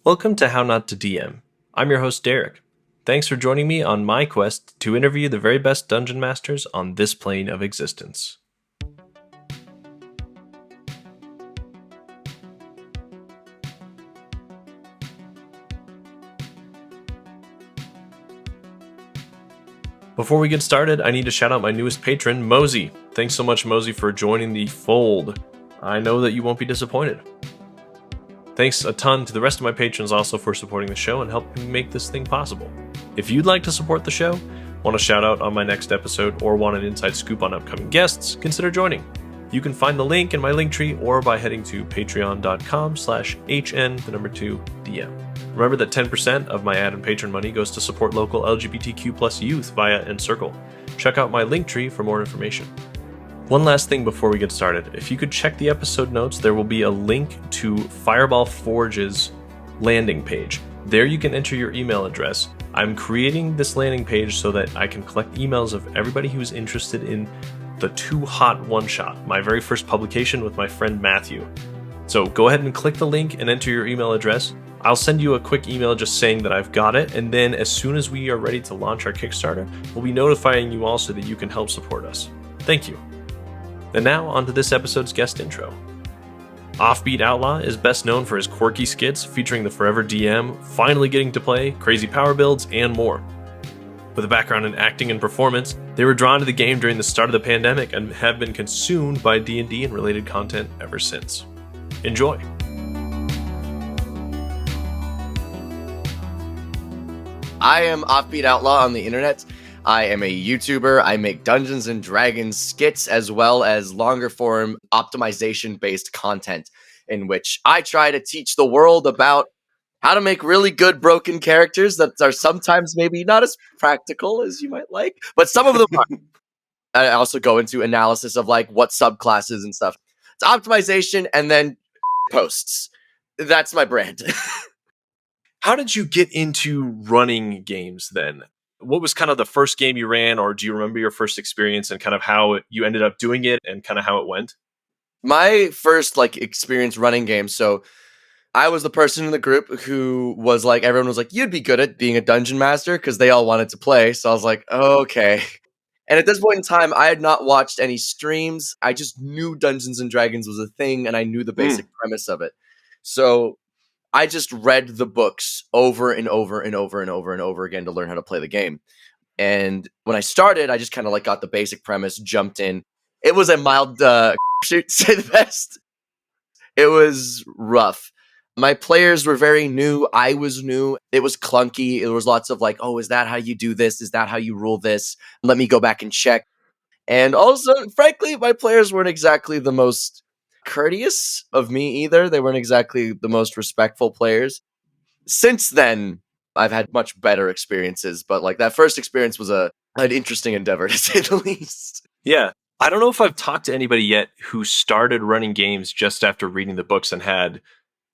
Welcome to How Not to DM. I'm your host, Derek. Thanks for joining me on my quest to interview the very best dungeon masters on this plane of existence. Before we get started, I need to shout out my newest patron, Mosey. Thanks so much, Mosey, for joining the fold. I know that you won't be disappointed. Thanks a ton to the rest of my patrons also for supporting the show and helping make this thing possible. If you'd like to support the show, want a shout out on my next episode, or want an inside scoop on upcoming guests, consider joining. You can find the link in my Linktree or by heading to patreon.com/HN2DM. Remember that 10% of my ad and patron money goes to support local LGBTQ+ youth via Encircle. Check out my Linktree for more information. One last thing before we get started. If you could check the episode notes, there will be a link to Fireball Forge's landing page. There you can enter your email address. I'm creating this landing page so that I can collect emails of everybody who's interested in the Too Hot one-shot, my very first publication with my friend Matthew. So go ahead and click the link and enter your email address. I'll send you a quick email just saying that I've got it, and then as soon as we are ready to launch our Kickstarter, we'll be notifying you also that you can help support us. Thank you. And now, on to this episode's guest intro. Offbeat Outlaw is best known for his quirky skits featuring the Forever DM, finally getting to play, crazy power builds, and more. With a background in acting and performance, they were drawn to the game during the start of the pandemic and have been consumed by D&D and related content ever since. Enjoy! I am Offbeat Outlaw on the internet. I am a YouTuber. I make Dungeons and Dragons skits as well as longer form optimization based content in which I try to teach the world about how to make really good broken characters that are sometimes maybe not as practical as you might like, but some of them are. I also go into analysis of like what subclasses and stuff. It's optimization and then posts. That's my brand. How did you get into running games then? What was kind of the first game you ran, or do you remember your first experience and kind of how you ended up doing it and kind of how it went? My first experience running games. So I was the person in the group who was like, everyone was like, you'd be good at being a dungeon master because they all wanted to play. So I was like, oh, okay. And at this point in time, I had not watched any streams. I just knew Dungeons and Dragons was a thing and I knew the basic premise of it. So I just read the books over and over and over and over and over again to learn how to play the game. And when I started, I just kind of got the basic premise, jumped in. It was a mild shoot, to say the best. It was rough. My players were very new. I was new. It was clunky. It was lots of oh, is that how you do this? Is that how you rule this? Let me go back and check. And also, frankly, my players weren't exactly the most courteous of me either. They weren't exactly the most respectful players. Since then, I've had much better experiences, but that first experience was an interesting endeavor, to say the least. Yeah. I don't know if I've talked to anybody yet who started running games just after reading the books and had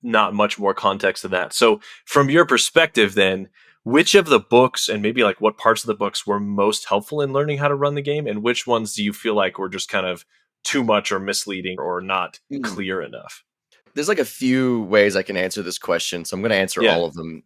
not much more context to that. So from your perspective then, which of the books and maybe what parts of the books were most helpful in learning how to run the game, and which ones do you feel like were just kind of too much or misleading or not clear enough? There's a few ways I can answer this question, so I'm going to answer all of them.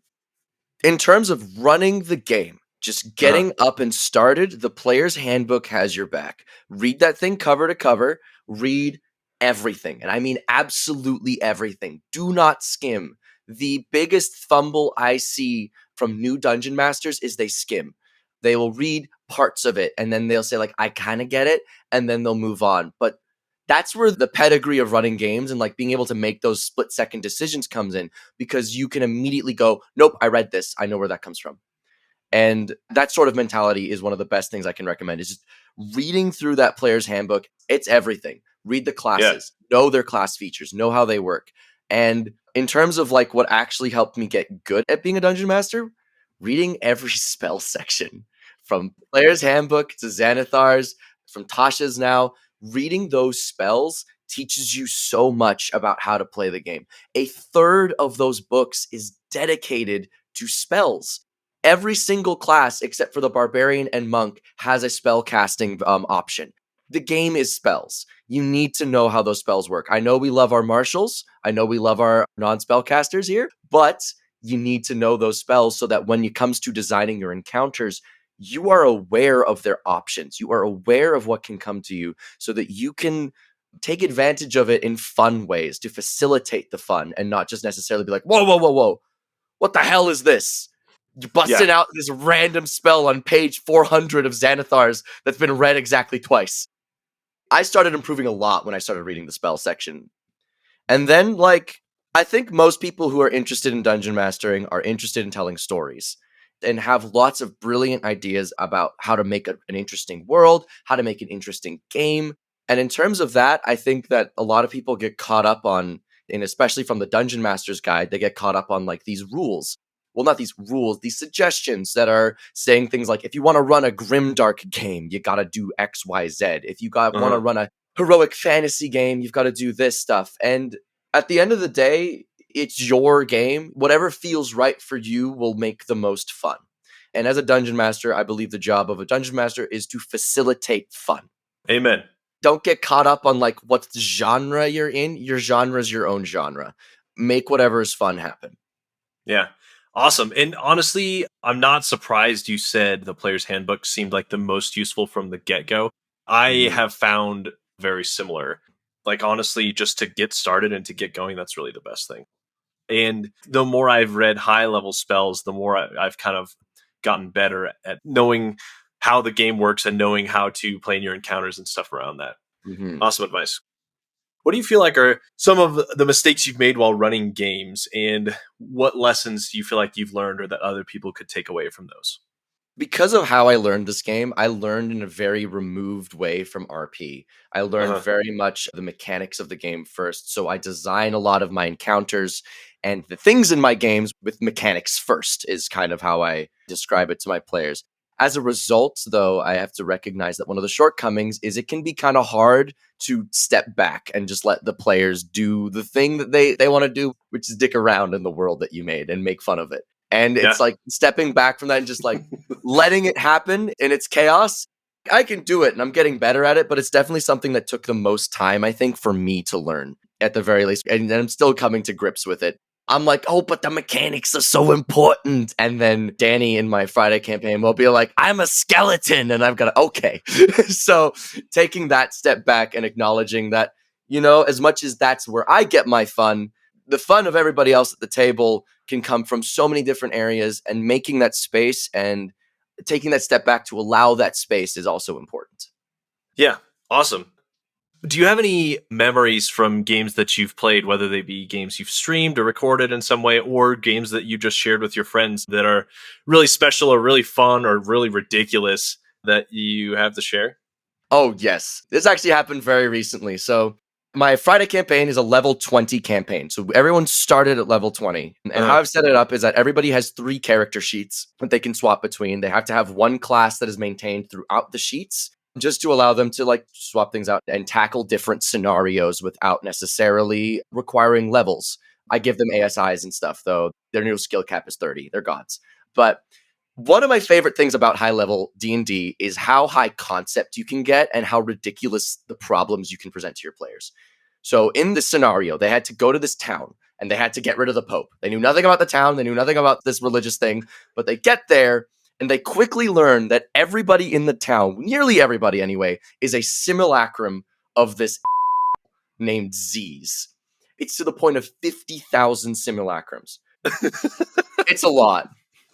In terms of running the game, just getting up and started, the player's handbook has your back. Read that thing cover to cover. Read everything. And I mean absolutely everything. Do not skim. The biggest fumble I see from new dungeon masters is they skim. They will read parts of it and then they'll say I kind of get it, and then they'll move on. But that's where the pedigree of running games and being able to make those split-second decisions comes in, because you can immediately go, nope, I read this. I know where that comes from. And that sort of mentality is one of the best things I can recommend, is just reading through that player's handbook. It's everything. Read the classes, know their class features, know how they work. And in terms of what actually helped me get good at being a dungeon master, reading every spell section from player's handbook to Xanathar's, from Tasha's now. Reading those spells teaches you so much about how to play the game. A third of those books is dedicated to spells. Every single class, except for the barbarian and monk, has a spell casting option. The game is spells. You need to know how those spells work. I know we love our marshals. I know we love our non-spellcasters here, but you need to know those spells so that when it comes to designing your encounters, you are aware of their options. You are aware of what can come to you so that you can take advantage of it in fun ways to facilitate the fun and not just necessarily be like, whoa, whoa, whoa, whoa. What the hell is this? You're busting out this random spell on page 400 of Xanathar's that's been read exactly twice. I started improving a lot when I started reading the spell section. And then, I think most people who are interested in dungeon mastering are interested in telling stories and have lots of brilliant ideas about how to make an interesting world, how to make an interesting game. And in terms of that, I think that a lot of people get caught up on, and especially from the Dungeon Master's Guide, they get caught up on these rules. Well, not these rules, these suggestions that are saying things like, if you want to run a grimdark game, you got to do X, Y, Z. If you want to run a heroic fantasy game, you've got to do this stuff. And at the end of the day, it's your game. Whatever feels right for you will make the most fun. And as a dungeon master, I believe the job of a dungeon master is to facilitate fun. Amen. Don't get caught up on what genre you're in. Your genre is your own genre. Make whatever is fun happen. Yeah. Awesome. And honestly, I'm not surprised you said the player's handbook seemed like the most useful from the get-go. I have found very similar. Honestly, just to get started and to get going, that's really the best thing. And the more I've read high-level spells, the more I've kind of gotten better at knowing how the game works and knowing how to play in your encounters and stuff around that. Awesome advice. What do you feel like are some of the mistakes you've made while running games, and what lessons do you feel like you've learned or that other people could take away from those? Because of how I learned this game, I learned in a very removed way from RP. I learned very much the mechanics of the game first. So I design a lot of my encounters and the things in my games with mechanics first is kind of how I describe it to my players. As a result, though, I have to recognize that one of the shortcomings is it can be kind of hard to step back and just let the players do the thing that they want to do, which is dick around in the world that you made and make fun of it. And it's stepping back from that and just letting it happen in its chaos. I can do it and I'm getting better at it, but it's definitely something that took the most time, I think, for me to learn at the very least. And I'm still coming to grips with it. I'm like, oh, but the mechanics are so important. And then Danny in my Friday campaign will be like, I'm a skeleton. And I've got to, okay. So taking that step back and acknowledging that, as much as that's where I get my fun, the fun of everybody else at the table can come from so many different areas, and making that space and taking that step back to allow that space is also important. Yeah. Awesome. Do you have any memories from games that you've played, whether they be games you've streamed or recorded in some way, or games that you just shared with your friends that are really special or really fun or really ridiculous that you have to share? Oh, yes. This actually happened very recently. So my Friday campaign is a level 20 campaign. So everyone started at level 20. And how I've set it up is that everybody has 3 character sheets that they can swap between. They have to have one class that is maintained throughout the sheets, just to allow them to swap things out and tackle different scenarios without necessarily requiring levels. I give them ASIs and stuff, though. Their new skill cap is 30. They're gods. But one of my favorite things about high-level D&D is how high concept you can get and how ridiculous the problems you can present to your players. So in this scenario, they had to go to this town and they had to get rid of the Pope. They knew nothing about the town. They knew nothing about this religious thing, but they get there and they quickly learn that everybody in the town, nearly everybody anyway, is a simulacrum of this named Z's. It's to the point of 50,000 simulacrums. It's a lot.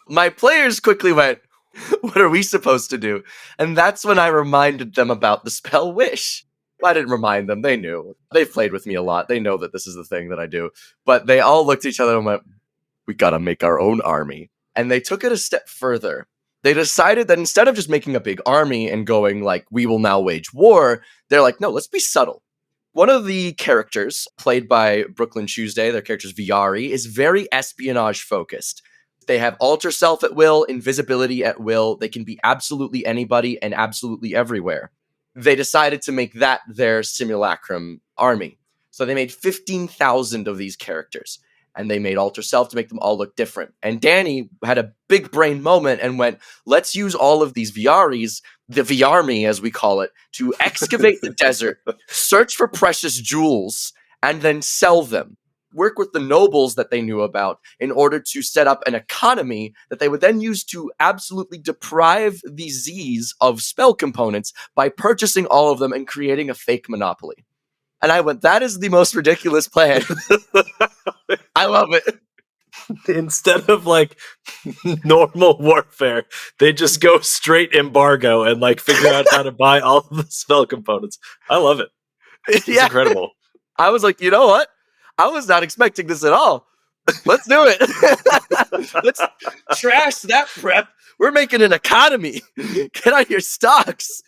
My players quickly went, what are we supposed to do? And that's when I reminded them about the spell Wish. I didn't remind them. They knew. They've played with me a lot. They know that this is the thing that I do. But they all looked at each other and went, we gotta make our own army. And they took it a step further. They decided that instead of just making a big army and going we will now wage war, they're like, no, let's be subtle. One of the characters played by Brooklyn Tuesday, their character's Viari, is very espionage focused. They have alter self at will, invisibility at will. They can be absolutely anybody and absolutely everywhere. They decided to make that their simulacrum army. So they made 15,000 of these characters. And they made alter self to make them all look different. And Danny had a big brain moment and went, let's use all of these Viaris, the Viarmy as we call it, to excavate the desert, search for precious jewels, and then sell them. work with the nobles that they knew about in order to set up an economy that they would then use to absolutely deprive the Z's of spell components by purchasing all of them and creating a fake monopoly. And I went, that is the most ridiculous plan. I love it. Instead of like normal warfare, they just go straight embargo and like figure out how to buy all of the spell components. I love it. It's incredible. I was like, you know what? I was not expecting this at all. Let's do it. Let's trash that prep. We're making an economy. Get out your stocks.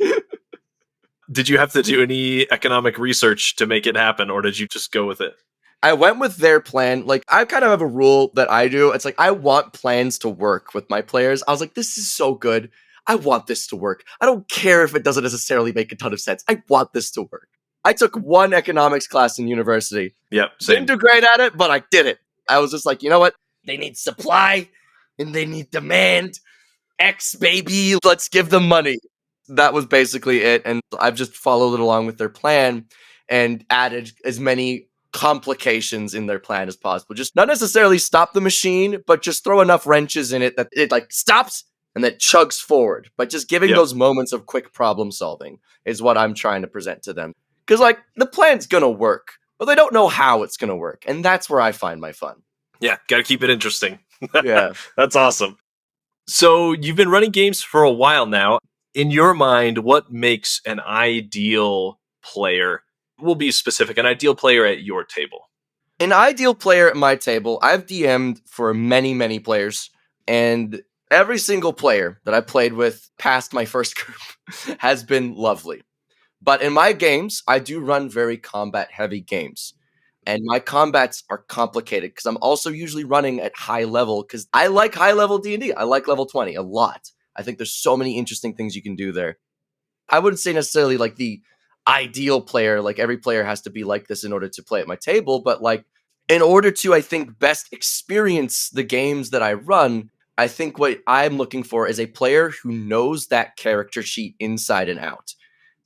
Did you have to do any economic research to make it happen, or did you just go with it? I went with their plan. Like, I kind of have a rule that I do. It's like, I want plans to work with my players. I was like, this is so good. I want this to work. I don't care if it doesn't necessarily make a ton of sense. I want this to work. I took one economics class in university. Yep, same. Didn't do great at it, but I did it. I was just like, you know what? They need supply and they need demand. X, baby. Let's give them money. That was basically it. And I've just followed it along with their plan and added as many complications in their plan as possible. Just not necessarily stop the machine, but just throw enough wrenches in it that it like stops and then chugs forward. But just giving those moments of quick problem solving is what I'm trying to present to them. Because like the plan's going to work, but they don't know how it's going to work. And that's where I find my fun. Yeah, got to keep it interesting. Yeah. That's awesome. So you've been running games for a while now. In your mind, what makes an ideal player? We'll be specific, an ideal player at your table. An ideal player at my table, I've DM'd for many, many players, and every single player that I played with past my first group has been lovely. But in my games, I do run very combat-heavy games. And my combats are complicated because I'm also usually running at high level because I like high-level D&D. I like level 20 a lot. I think there's so many interesting things you can do there. I wouldn't say necessarily like the ideal player, like every player has to be like this in order to play at my table, but like in order to, I think, best experience the games that I run, I think what I'm looking for is a player who knows that character sheet inside and out.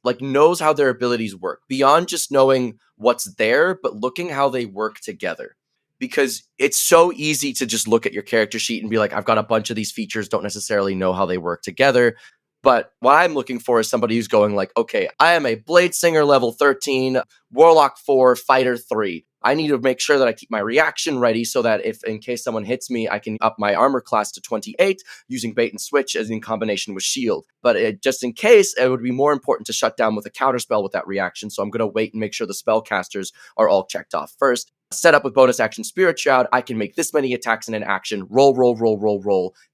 Like knows how their abilities work beyond just knowing what's there, but looking how they work together. Because it's so easy to just look at your character sheet and be like, I've got a bunch of these features, don't necessarily know how they work together. But what I'm looking for is somebody who's going like, okay, I am a Blade Singer level 13, Warlock 4, Fighter 3. I need to make sure that I keep my reaction ready so that if in case someone hits me, I can up my armor class to 28 using bait and switch as in combination with shield. But just in case, it would be more important to shut down with a counterspell with that reaction. So I'm going to wait and make sure the spellcasters are all checked off first. Set up with bonus action Spirit Shroud, I can make this many attacks in an action, roll,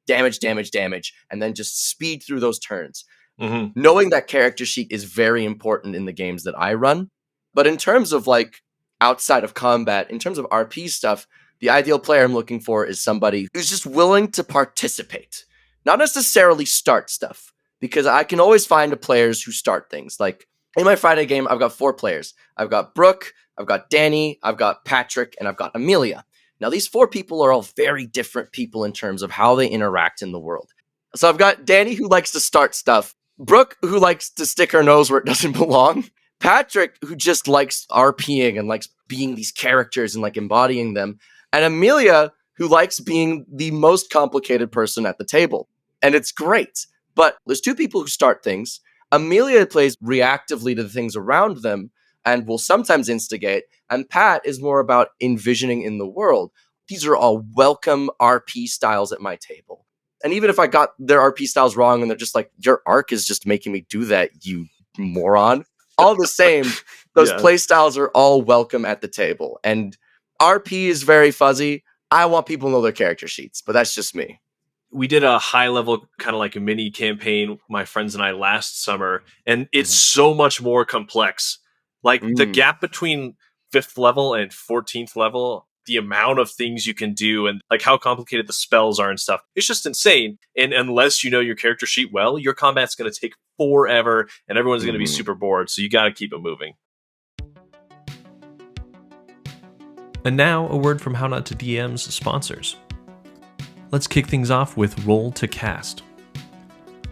damage, and then just speed through those turns. Mm-hmm. Knowing that character sheet is very important in the games that I run. But in terms of like outside of combat, in terms of RP stuff, the ideal player I'm looking for is somebody who's just willing to participate, not necessarily start stuff, because I can always find players who start things. Like in my Friday game, I've got 4 players. I've got Brooke, I've got Danny, I've got Patrick, and I've got Amelia. Now, these 4 people are all very different people in terms of how they interact in the world. So I've got Danny, who likes to start stuff. Brooke, who likes to stick her nose where it doesn't belong. Patrick, who just likes RPing and likes being these characters and like embodying them. And Amelia, who likes being the most complicated person at the table. And it's great. But there's 2 people who start things. Amelia plays reactively to the things around them and will sometimes instigate. And Pat is more about envisioning in the world. These are all welcome RP styles at my table. And even if I got their RP styles wrong and they're just like, your arc is just making me do that, you moron. All the same, those play styles are all welcome at the table. And RP is very fuzzy. I want people to know their character sheets, but that's just me. We did a high level kind of like a mini campaign, my friends and I, last summer, and it's so much more complex. Like the gap between 5th level and 14th level, the amount of things you can do and like how complicated the spells are and stuff, it's just insane. And unless you know your character sheet well, your combat's going to take forever and everyone's going to be super bored. So you got to keep it moving. And now a word from How Not to DM's sponsors. Let's kick things off with Roll to Cast.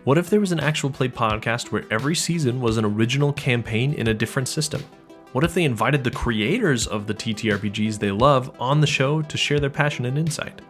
What if there was an actual play podcast where every season was an original campaign in a different system? What if they invited the creators of the TTRPGs they love on the show to share their passion and insight?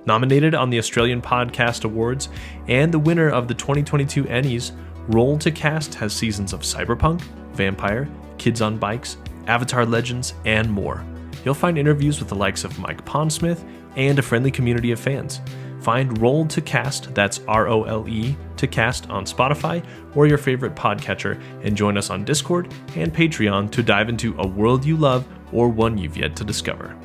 Nominated on the Australian Podcast Awards and the winner of the 2022 Ennies, Roll to Cast has seasons of Cyberpunk, Vampire, Kids on Bikes, Avatar Legends, and more. You'll find interviews with the likes of Mike Pondsmith and a friendly community of fans. Find Roll to Cast, that's ROLE to Cast, on Spotify or your favorite podcatcher, and join us on Discord and Patreon to dive into a world you love or one you've yet to discover.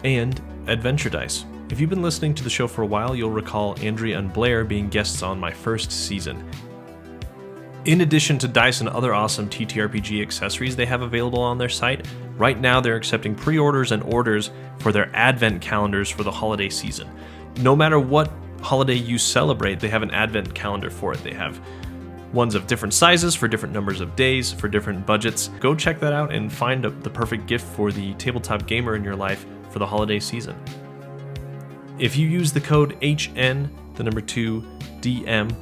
And Adventure Dice. If you've been listening to the show for a while, you'll recall Andrea and Blair being guests on my first season. In addition to dice and other awesome TTRPG accessories they have available on their site, right now they're accepting pre-orders and orders for their advent calendars for the holiday season. No matter what holiday you celebrate, they have an advent calendar for it. They have ones of different sizes for different numbers of days, for different budgets. Go check that out and find the perfect gift for the tabletop gamer in your life for the holiday season. If you use the code HN, the number 2, DM,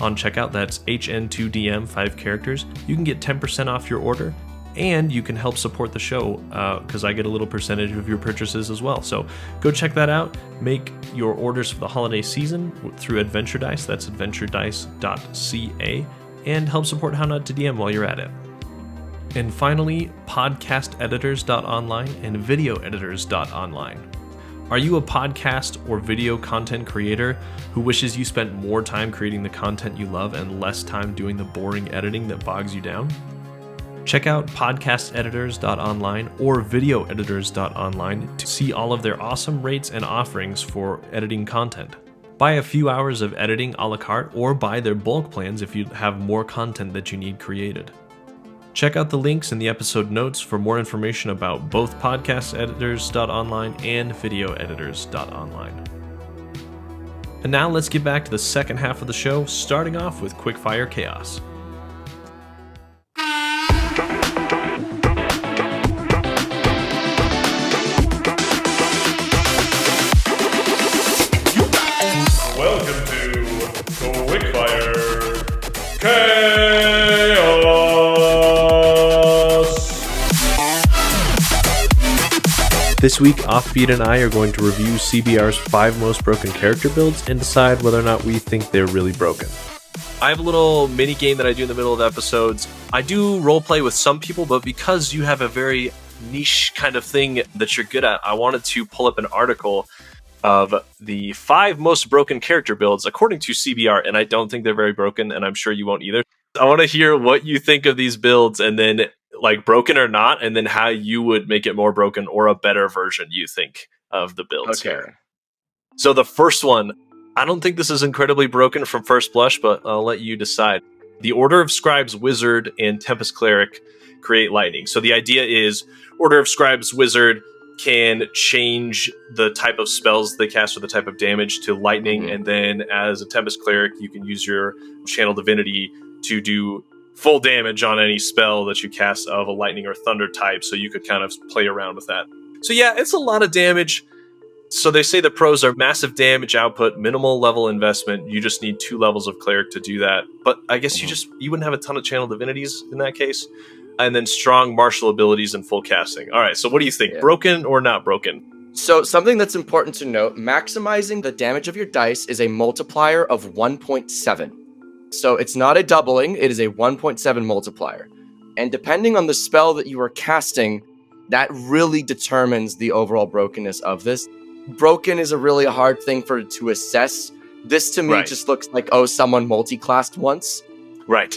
on checkout, that's HN2DM, 5 characters, you can get 10% off your order, and you can help support the show because I get a little percentage of your purchases as well. So go check that out. Make your orders for the holiday season through Adventure Dice, that's adventuredice.ca, and help support How Not to DM while you're at it. And finally, Podcasteditors.online and Videoeditors.online. Are you a podcast or video content creator who wishes you spent more time creating the content you love and less time doing the boring editing that bogs you down? Check out Podcasteditors.online or Videoeditors.online to see all of their awesome rates and offerings for editing content. Buy a few hours of editing a la carte or buy their bulk plans if you have more content that you need created. Check out the links in the episode notes for more information about both Podcasteditors.online and Videoeditors.online. And now let's get back to the second half of the show, starting off with Quickfire Chaos. Welcome to Quickfire Chaos. This week, Offbeat and I are going to review CBR's 5 most broken character builds and decide whether or not we think they're really broken. I have a little mini game that I do in the middle of episodes. I do roleplay with some people, but because you have a very niche kind of thing that you're good at, I wanted to pull up an article of the 5 most broken character builds according to CBR, and I don't think they're very broken, and I'm sure you won't either. I want to hear what you think of these builds, and then like broken or not, and then how you would make it more broken or a better version you think of the builds here. So the first one, I don't think this is incredibly broken from first blush, but I'll let you decide. The Order of Scribes Wizard and Tempest Cleric create lightning. So the idea is Order of Scribes Wizard can change the type of spells they cast or the type of damage to lightning, and then as a Tempest Cleric, you can use your Channel Divinity to do full damage on any spell that you cast of a lightning or thunder type, so you could kind of play around with that. So yeah, it's a lot of damage. So they say the pros are massive damage output, minimal level investment. You just need 2 levels of Cleric to do that. But I guess you wouldn't have a ton of Channel Divinities in that case. And then strong martial abilities and full casting. All right, so what do you think? Yeah. Broken or not broken? So something that's important to note, maximizing the damage of your dice is a multiplier of 1.7. So it's not a doubling, it is a 1.7 multiplier. And depending on the spell that you are casting, that really determines the overall brokenness of this. Broken is a really hard thing to assess. This to me just looks like, oh, someone multi-classed once. Right.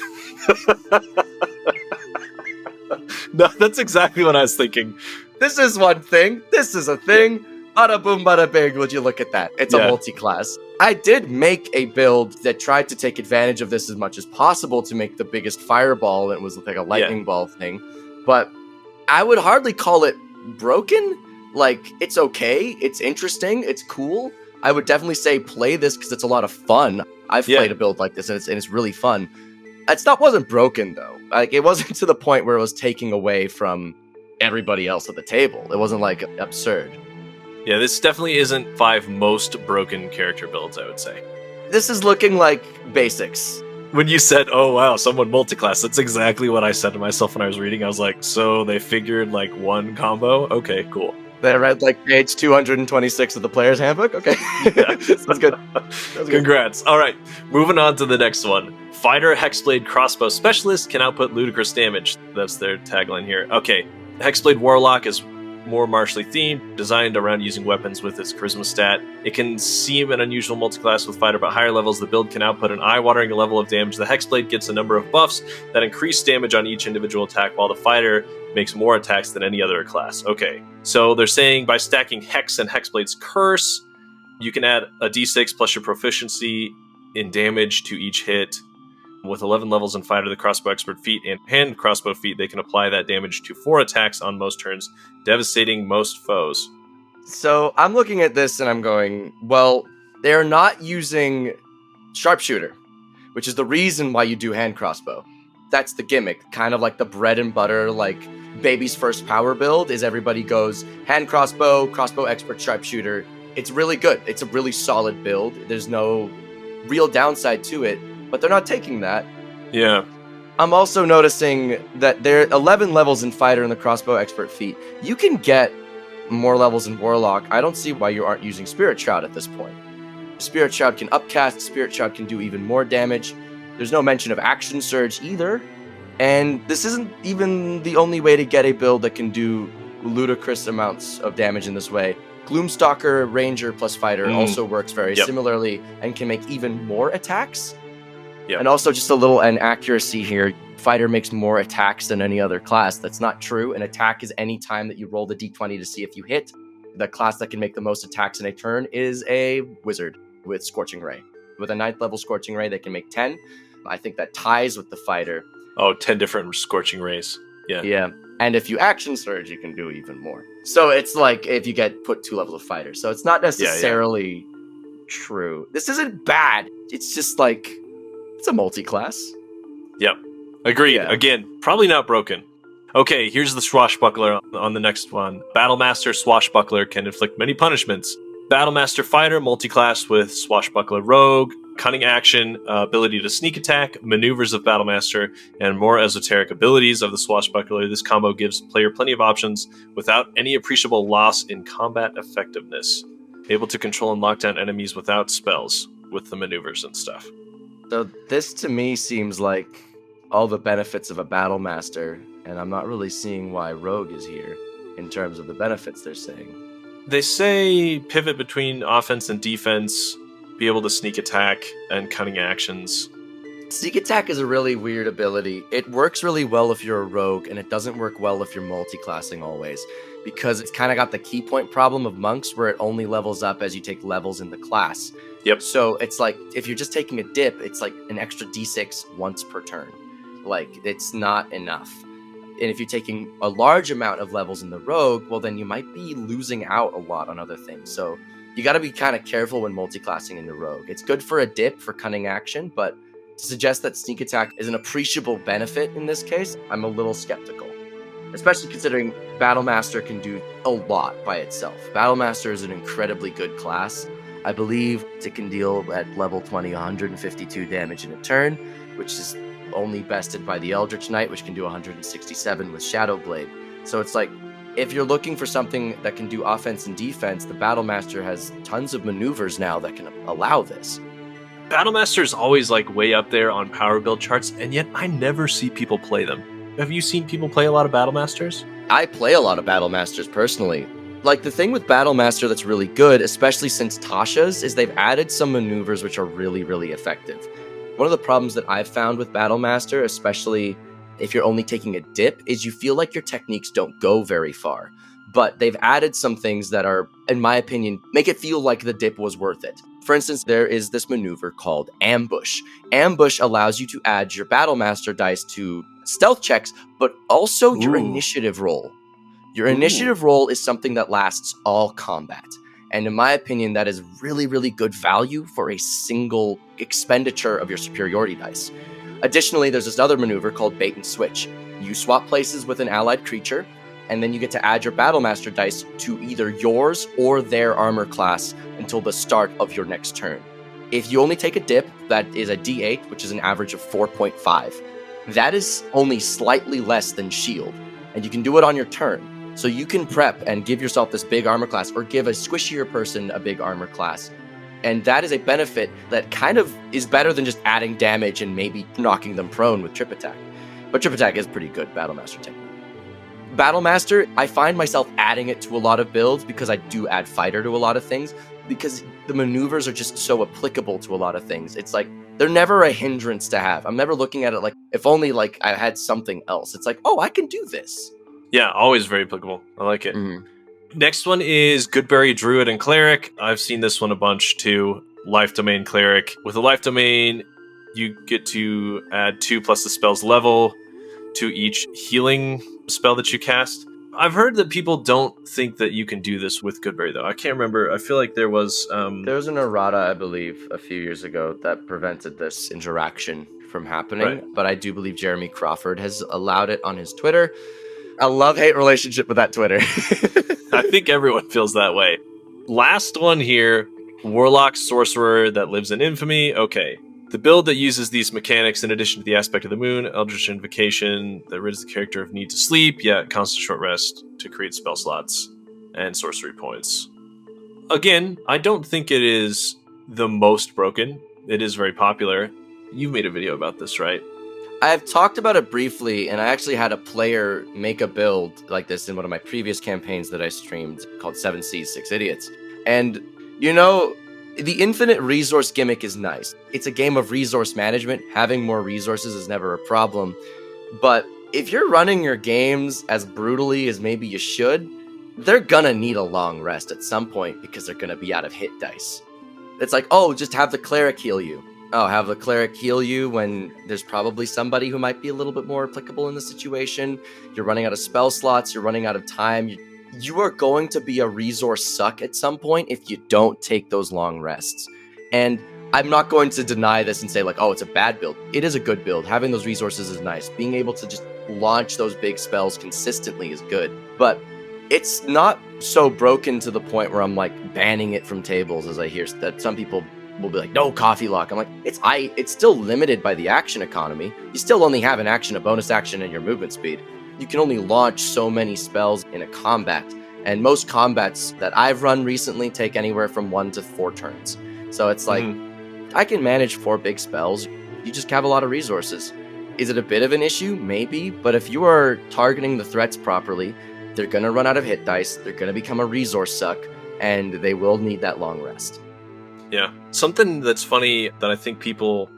No, that's exactly what I was thinking. This is one thing. This is a thing. Bada boom, bada bing. Would you look at that? It's a multi-class. I did make a build that tried to take advantage of this as much as possible to make the biggest fireball, and it was like a lightning ball thing. But I would hardly call it broken. Like, it's okay. It's interesting. It's cool. I would definitely say play this because it's a lot of fun. I've played a build like this, and it's really fun. Wasn't broken, though. Like, it wasn't to the point where it was taking away from everybody else at the table. It wasn't, like, absurd. Yeah, this definitely isn't 5 most broken character builds, I would say. This is looking like basics. When you said, oh wow, someone multiclass, that's exactly what I said to myself when I was reading. I was like, so they figured like one combo? Okay, cool. They read like page 226 of the player's handbook? Okay. That's good. Congrats. All right, moving on to the next one. Fighter Hexblade Crossbow Specialist can output ludicrous damage. That's their tagline here. Okay, Hexblade Warlock is more martially themed, designed around using weapons with its charisma stat. It can seem an unusual multiclass with fighter, but higher levels the build can output an eye-watering level of damage. The Hexblade gets a number of buffs that increase damage on each individual attack, while the fighter makes more attacks than any other class. Okay, so they're saying by stacking Hex and Hexblade's Curse, you can add a d6 plus your proficiency in damage to each hit. With 11 levels in Fighter, the Crossbow Expert feat, and Hand Crossbow feat, they can apply that damage to 4 attacks on most turns, devastating most foes. So I'm looking at this and I'm going, well, they're not using Sharpshooter, which is the reason why you do Hand Crossbow. That's the gimmick, kind of like the bread and butter, like baby's first power build, is everybody goes Hand Crossbow, Crossbow Expert, Sharpshooter. It's really good. It's a really solid build. There's no real downside to it. But they're not taking that. Yeah. I'm also noticing that there are 11 levels in Fighter and the Crossbow Expert feat. You can get more levels in Warlock. I don't see why you aren't using Spirit Shroud at this point. Spirit Shroud can upcast. Spirit Shroud can do even more damage. There's no mention of Action Surge either. And this isn't even the only way to get a build that can do ludicrous amounts of damage in this way. Gloomstalker, Ranger plus Fighter also works very similarly and can make even more attacks. Yep. And also just a little inaccuracy here. Fighter makes more attacks than any other class. That's not true. An attack is any time that you roll the d20 to see if you hit. The class that can make the most attacks in a turn is a wizard with Scorching Ray. With a 9th level Scorching Ray, they can make 10. I think that ties with the Fighter. Oh, 10 different Scorching Rays. Yeah. Yeah. And if you Action Surge, you can do even more. So it's like if you get put 2 levels of Fighter. So it's not necessarily true. This isn't bad. It's just like... it's a multi-class. Yep. Agreed. Yeah. Again, probably not broken. Okay, here's the Swashbuckler on the next one. Battlemaster Swashbuckler can inflict many punishments. Battlemaster Fighter, multi-class with Swashbuckler Rogue, Cunning Action, ability to sneak attack, maneuvers of Battlemaster, and more esoteric abilities of the Swashbuckler. This combo gives player plenty of options without any appreciable loss in combat effectiveness. Able to control and lock down enemies without spells with the maneuvers and stuff. So this to me seems like all the benefits of a Battlemaster, and I'm not really seeing why Rogue is here in terms of the benefits they're saying. They say pivot between offense and defense, be able to sneak attack, and cunning actions. Sneak attack is a really weird ability. It works really well if you're a rogue, and it doesn't work well if you're multi-classing always, because it's kind of got the key point problem of monks where it only levels up as you take levels in the class. Yep. So it's like, if you're just taking a dip, it's like an extra d6 once per turn. Like, it's not enough. And if you're taking a large amount of levels in the rogue, well, then you might be losing out a lot on other things. So you got to be kind of careful when multi-classing in the rogue. It's good for a dip for cunning action, but to suggest that sneak attack is an appreciable benefit in this case, I'm a little skeptical. Especially considering Battlemaster can do a lot by itself. Battlemaster is an incredibly good class. I believe it can deal at level 20 152 damage in a turn, which is only bested by the Eldritch Knight, which can do 167 with Shadow Blade. So it's like, if you're looking for something that can do offense and defense, the Battlemaster has tons of maneuvers now that can allow this. Battlemaster is always like way up there on power build charts, and yet I never see people play them. Have you seen people play a lot of Battlemasters? I play a lot of Battlemasters personally. Like, the thing with Battlemaster that's really good, especially since Tasha's, is they've added some maneuvers which are really, really effective. One of the problems that I've found with Battlemaster, especially if you're only taking a dip, is you feel like your techniques don't go very far. But they've added some things that are, in my opinion, make it feel like the dip was worth it. For instance, there is this maneuver called Ambush. Ambush allows you to add your Battlemaster dice to stealth checks, but also your initiative roll. Your initiative roll is something that lasts all combat. And in my opinion, that is really, really good value for a single expenditure of your superiority dice. Additionally, there's this other maneuver called Bait and Switch. You swap places with an allied creature, and then you get to add your Battlemaster dice to either yours or their armor class until the start of your next turn. If you only take a dip, that is a D8, which is an average of 4.5. That is only slightly less than shield, and you can do it on your turn. So you can prep and give yourself this big armor class, or give a squishier person a big armor class. And that is a benefit that kind of is better than just adding damage and maybe knocking them prone with trip attack. But trip attack is pretty good Battlemaster technique. Battlemaster, I find myself adding it to a lot of builds because I do add fighter to a lot of things, because the maneuvers are just so applicable to a lot of things. It's like, they're never a hindrance to have. I'm never looking at it like, if only like I had something else. It's like, oh, I can do this. Yeah, always very applicable. I like it. Next one is Goodberry Druid and Cleric. I've seen this one a bunch too. Life Domain Cleric. With a Life Domain, you get to add 2 plus the spell's level to each healing spell that you cast. I've heard that people don't think that you can do this with Goodberry, though. I can't remember. I feel like there was... There was an errata, I believe, a few years ago that prevented this interaction from happening. Right. But I do believe Jeremy Crawford has allowed it on his Twitter. A love-hate relationship with that Twitter. I think everyone feels that way. Last one here, Warlock Sorcerer that lives in infamy. Okay. The build that uses these mechanics in addition to the aspect of the moon, Eldritch Invocation, that rids the character of need to sleep, constant short rest to create spell slots and sorcery points. Again, I don't think it is the most broken. It is very popular. You've made a video about this, right? I've talked about it briefly, and I actually had a player make a build like this in one of my previous campaigns that I streamed called 7 Seas, 6 Idiots. And, you know, the infinite resource gimmick is nice. It's a game of resource management. Having more resources is never a problem. But if you're running your games as brutally as maybe you should, they're gonna need a long rest at some point because they're gonna be out of hit dice. It's like, oh, just have the cleric heal you. Oh, have the cleric heal you when there's probably somebody who might be a little bit more applicable in the situation. You're running out of spell slots. You're running out of time. You are going to be a resource suck at some point if you don't take those long rests. And I'm not going to deny this and say like, oh, it's a bad build. It is a good build. Having those resources is nice. Being able to just launch those big spells consistently is good. But it's not so broken to the point where I'm like banning it from tables, as I hear that some people will be like, no, coffee lock. I'm like, it's still limited by the action economy. You still only have an action, a bonus action, and your movement speed. You can only launch so many spells in a combat. And most combats that I've run recently take anywhere from 1 to 4 turns. So it's like, I can manage 4 big spells. You just have a lot of resources. Is it a bit of an issue? Maybe. But if you are targeting the threats properly, they're going to run out of hit dice. They're going to become a resource suck. And they will need that long rest. Yeah. Something that's funny that I think people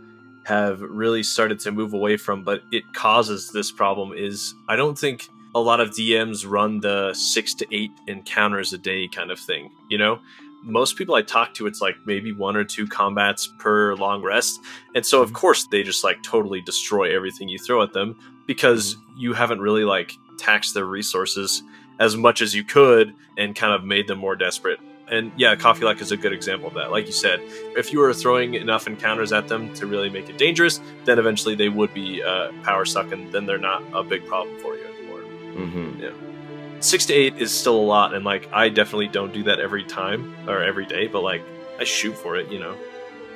have really started to move away from, but it causes this problem, is I don't think a lot of DMs run the 6 to 8 encounters a day kind of thing. You know, most people I talk to, it's like maybe 1 or 2 combats per long rest. And so, of course, they just like totally destroy everything you throw at them because you haven't really like taxed their resources as much as you could and kind of made them more desperate. And yeah, Coffee Lock is a good example of that. Like you said, if you were throwing enough encounters at them to really make it dangerous, then eventually they would be power suck, and then they're not a big problem for you anymore. Yeah, 6 to 8 is still a lot, and like I definitely don't do that every time or every day, but like I shoot for it, you know.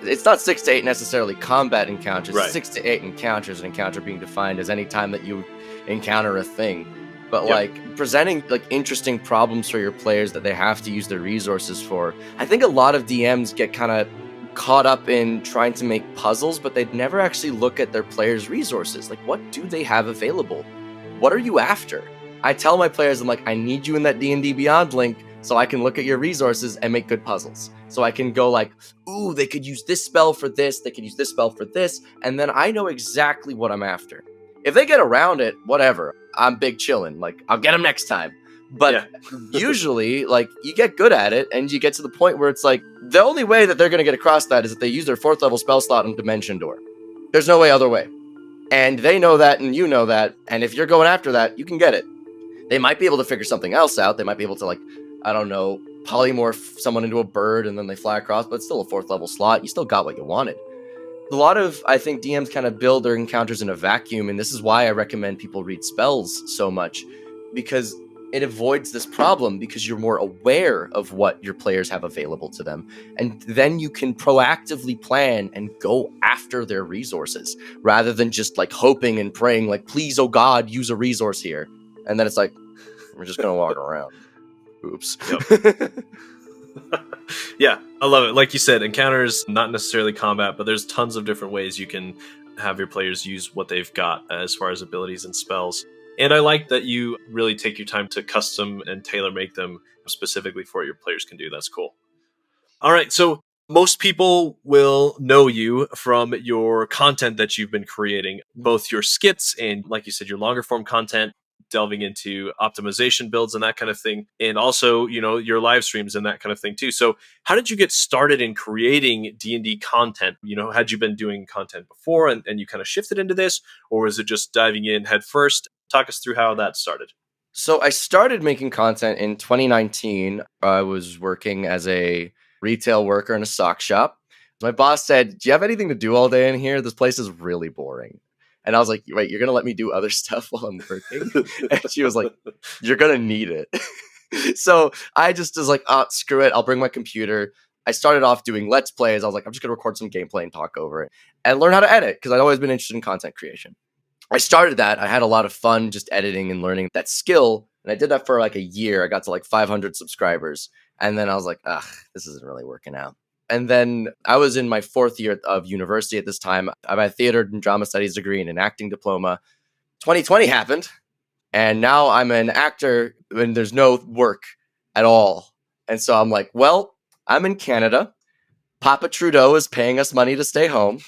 It's not 6 to 8 necessarily combat encounters. Right. 6 to 8 encounters, an encounter being defined as any time that you encounter a thing. But like presenting like interesting problems for your players that they have to use their resources for. I think a lot of DMs get kind of caught up in trying to make puzzles, but they'd never actually look at their players' resources. Like, what do they have available? What are you after? I tell my players, I'm like, I need you in that D&D Beyond link so I can look at your resources and make good puzzles. So I can go like, ooh, they could use this spell for this, they could use this spell for this, and then I know exactly what I'm after. If they get around it, whatever. I'm big chillin'. Like, I'll get them next time. But usually, like, you get good at it, and you get to the point where it's like, the only way that they're going to get across that is if they use their 4th level spell slot on Dimension Door. There's no way other way. And they know that, and you know that, and if you're going after that, you can get it. They might be able to figure something else out. They might be able to, like, I don't know, polymorph someone into a bird, and then they fly across, but it's still a 4th level slot. You still got what you wanted. A lot of, I think, DMs kind of build their encounters in a vacuum, and this is why I recommend people read spells so much, because it avoids this problem because you're more aware of what your players have available to them. And then you can proactively plan and go after their resources rather than just like hoping and praying, like, please, oh God, use a resource here. And then it's like, we're just going to walk around. Oops. Yep. Yeah, I love it. Like you said, encounters, not necessarily combat, but there's tons of different ways you can have your players use what they've got as far as abilities and spells. And I like that you really take your time to custom and tailor make them specifically for what your players can do. That's cool. All right, so most people will know you from your content that you've been creating, both your skits and, like you said, your longer form content, delving into optimization builds and that kind of thing, and also, you know, your live streams and that kind of thing too. So how did you get started in creating D&D content? You know, had you been doing content before and you kind of shifted into this, or was it just diving in head first? Talk us through how that started. So I started making content in 2019. I was working as a retail worker in a sock shop. My boss said, do you have anything to do all day in here? This place is really boring. And I was like, wait, you're going to let me do other stuff while I'm working? And she was like, you're going to need it. So I just was like, oh, screw it. I'll bring my computer. I started off doing Let's Plays. I was like, I'm just going to record some gameplay and talk over it and learn how to edit because I'd always been interested in content creation. I started that. I had a lot of fun just editing and learning that skill. And I did that for like a year. I got to like 500 subscribers. And then I was like, this isn't really working out. And then I was in my 4th year of university at this time. I have a theater and drama studies degree and an acting diploma. 2020 happened. And now I'm an actor and there's no work at all. And so I'm like, well, I'm in Canada. Papa Trudeau is paying us money to stay home.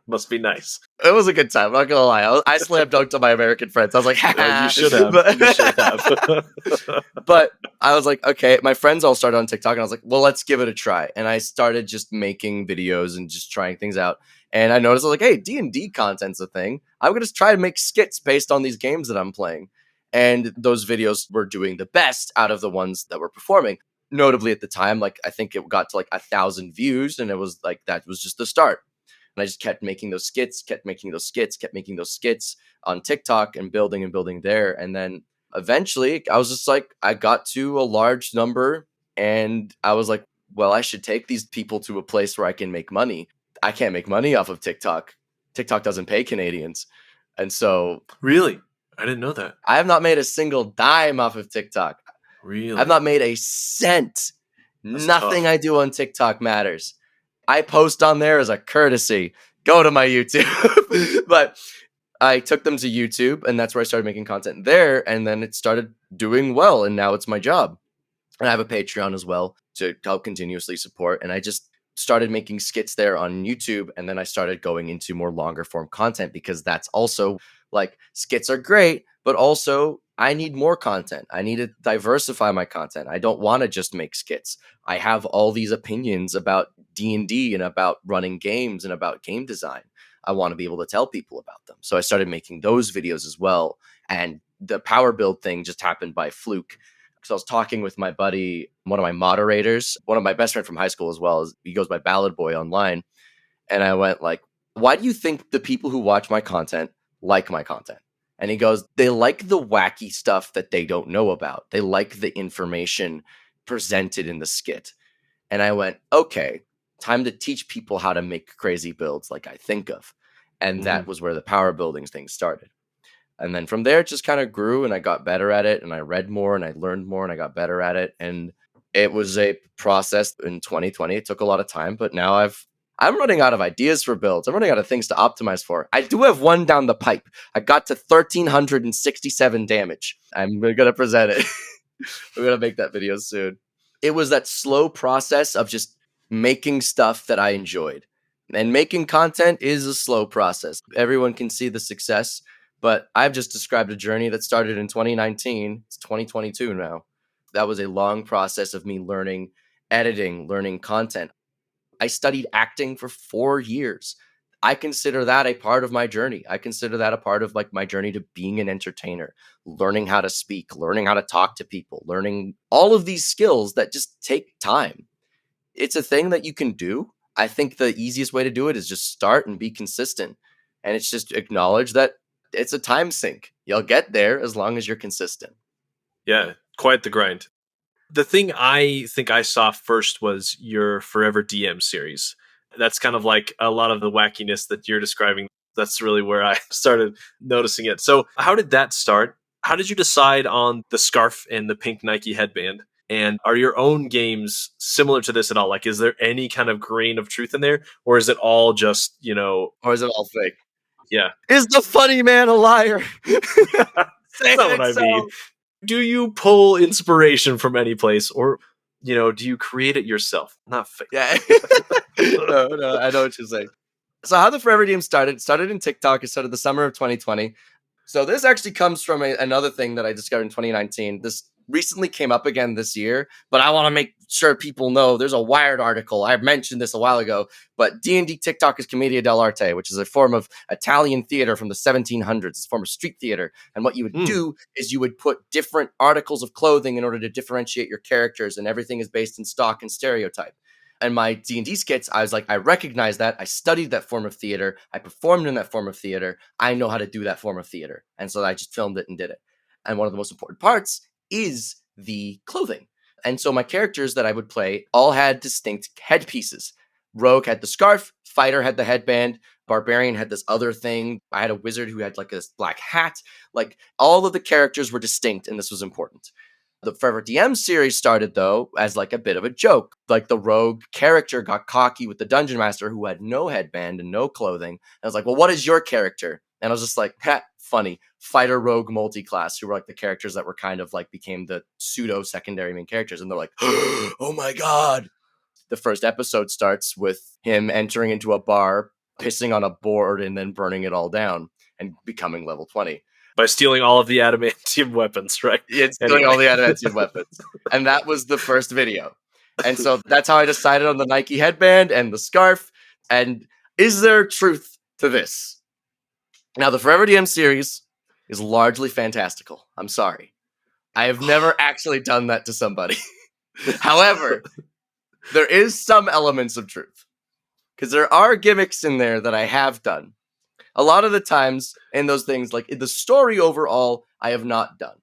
Must be nice. It was a good time. I'm not gonna lie. I slam dunked on my American friends. I was like, you should have. You should have. But I was like, okay. My friends all started on TikTok, and I was like, well, let's give it a try. And I started just making videos and just trying things out. And I noticed, I was like, hey, D&D content's a thing. I'm gonna try to make skits based on these games that I'm playing. And those videos were doing the best out of the ones that were performing. Notably at the time, like I think it got to like 1,000 views, and it was like that was just the start. And I just kept making those skits, kept making those skits on TikTok and building there. And then eventually I was just like, I got to a large number and I was like, well, I should take these people to a place where I can make money. I can't make money off of TikTok. TikTok doesn't pay Canadians. And so... Really? I didn't know that. I have not made a single dime off of TikTok. Really? I've not made a cent. That's Nothing tough. I do on TikTok matters. I post on there as a courtesy. Go to my YouTube. But I took them to YouTube, and that's where I started making content there. And then it started doing well, and now it's my job. And I have a Patreon as well to help continuously support. And I just started making skits there on YouTube, and then I started going into more longer form content because that's also like skits are great, but also I need more content. I need to diversify my content. I don't want to just make skits. I have all these opinions about D&D and about running games and about game design. I want to be able to tell people about them. So I started making those videos as well. And the power build thing just happened by fluke. Because I was talking with my buddy, one of my moderators, one of my best friend from high school as well. He goes by Ballad Boy online. And I went like, why do you think the people who watch my content like my content? And he goes, they like the wacky stuff that they don't know about. They like the information presented in the skit. And I went, okay, time to teach people how to make crazy builds like I think of. And that was where the power building thing started. And then from there, it just kind of grew and I got better at it. And I read more and I learned more and I got better at it. And it was a process in 2020. It took a lot of time, but now I'm running out of ideas for builds. I'm running out of things to optimize for. I do have one down the pipe. I got to 1,367 damage. I'm going to present it. We're going to make that video soon. It was that slow process of just making stuff that I enjoyed. And making content is a slow process. Everyone can see the success, but I've just described a journey that started in 2019. It's 2022 now. That was a long process of me learning editing, learning content. I studied acting for 4 years. I consider that a part of my journey. I consider that a part of like my journey to being an entertainer, learning how to speak, learning how to talk to people, learning all of these skills that just take time. It's a thing that you can do. I think the easiest way to do it is just start and be consistent. And it's just acknowledge that it's a time sink. You'll get there as long as you're consistent. Yeah, quite the grind. The thing I think I saw first was your Forever DM series. That's kind of like a lot of the wackiness that you're describing. That's really where I started noticing it. So, how did that start? How did you decide on the scarf and the pink Nike headband? And are your own games similar to this at all? Like, is there any kind of grain of truth in there? Or is it all just, Or is it all fake? yeah. Is the funny man a liar? That's not what I mean. Do you pull inspiration from any place, or do you create it yourself? Not fake. Yeah. No, I know what you're saying. So how the Forever DM started in TikTok. It started the summer of 2020. So this actually comes from another thing that I discovered in 2019. This recently came up again this year, but I want to make sure people know there's a Wired article. I mentioned this a while ago, but D&D TikTok is Commedia dell'arte, which is a form of Italian theater from the 1700s. It's a form of street theater. And what you would do is you would put different articles of clothing in order to differentiate your characters, and everything is based in stock and stereotype. And my D&D skits, I was like, I recognize that. I studied that form of theater. I performed in that form of theater. I know how to do that form of theater. And so I just filmed it and did it. And one of the most important parts is the clothing. And so my characters that I would play all had distinct headpieces. Rogue had the scarf. Fighter had the headband. Barbarian had this other thing. I had a wizard who had like this black hat. Like all of the characters were distinct, and this was important. The Forever DM series started, though, as like a bit of a joke. Like the rogue character got cocky with the dungeon master who had no headband and no clothing. And I was like, well, what is your character? And I was just like, funny. Fighter, rogue, multi-class, who were like the characters that were kind of like became the pseudo secondary main characters. And they're like, oh my God. The first episode starts with him entering into a bar, pissing on a board, and then burning it all down and becoming level 20. By stealing all of the adamantium weapons, right? Yeah, stealing all the adamantium weapons. And that was the first video. And so that's how I decided on the Nike headband and the scarf. And is there truth to this? Now, the Forever DM series is largely fantastical. I'm sorry. I have never actually done that to somebody. However, there is some elements of truth. Because there are gimmicks in there that I have done. A lot of the times in those things, like in the story overall, I have not done.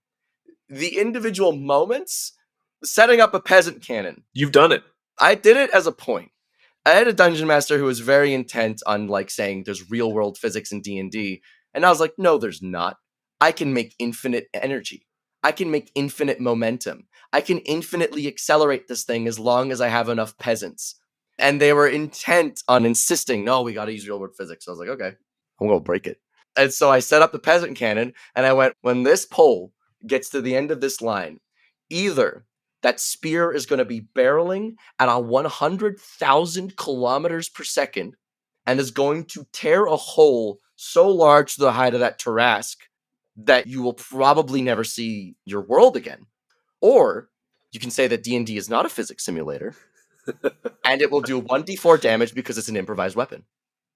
The individual moments, setting up a peasant cannon. You've done it. I did it as a point. I had a dungeon master who was very intent on like saying there's real world physics in D&D. And I was like, no, there's not. I can make infinite energy. I can make infinite momentum. I can infinitely accelerate this thing as long as I have enough peasants. And they were intent on insisting, no, we got to use real world physics. So I was like, okay. I'm going to break it. And so I set up the peasant cannon, and I went, when this pole gets to the end of this line, either that spear is going to be barreling at a 100,000 kilometers per second and is going to tear a hole so large to the height of that Tarrasque that you will probably never see your world again. Or you can say that D&D is not a physics simulator, and it will do 1d4 damage because it's an improvised weapon.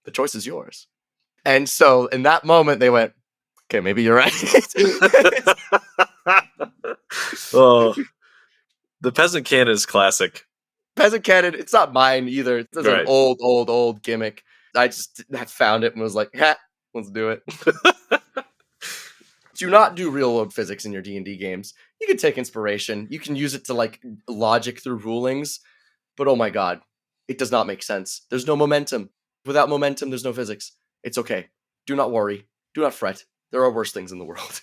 The choice is yours. And so in that moment, they went, okay, maybe you're right. Oh, the peasant cannon is classic. Peasant cannon, it's not mine either. It's an old gimmick. I just found it and was like, let's do it. Do not do real world physics in your D&D games. You can take inspiration. You can use it to like logic through rulings. But oh my God, it does not make sense. There's no momentum. Without momentum, there's no physics. It's okay. Do not worry. Do not fret. There are worse things in the world.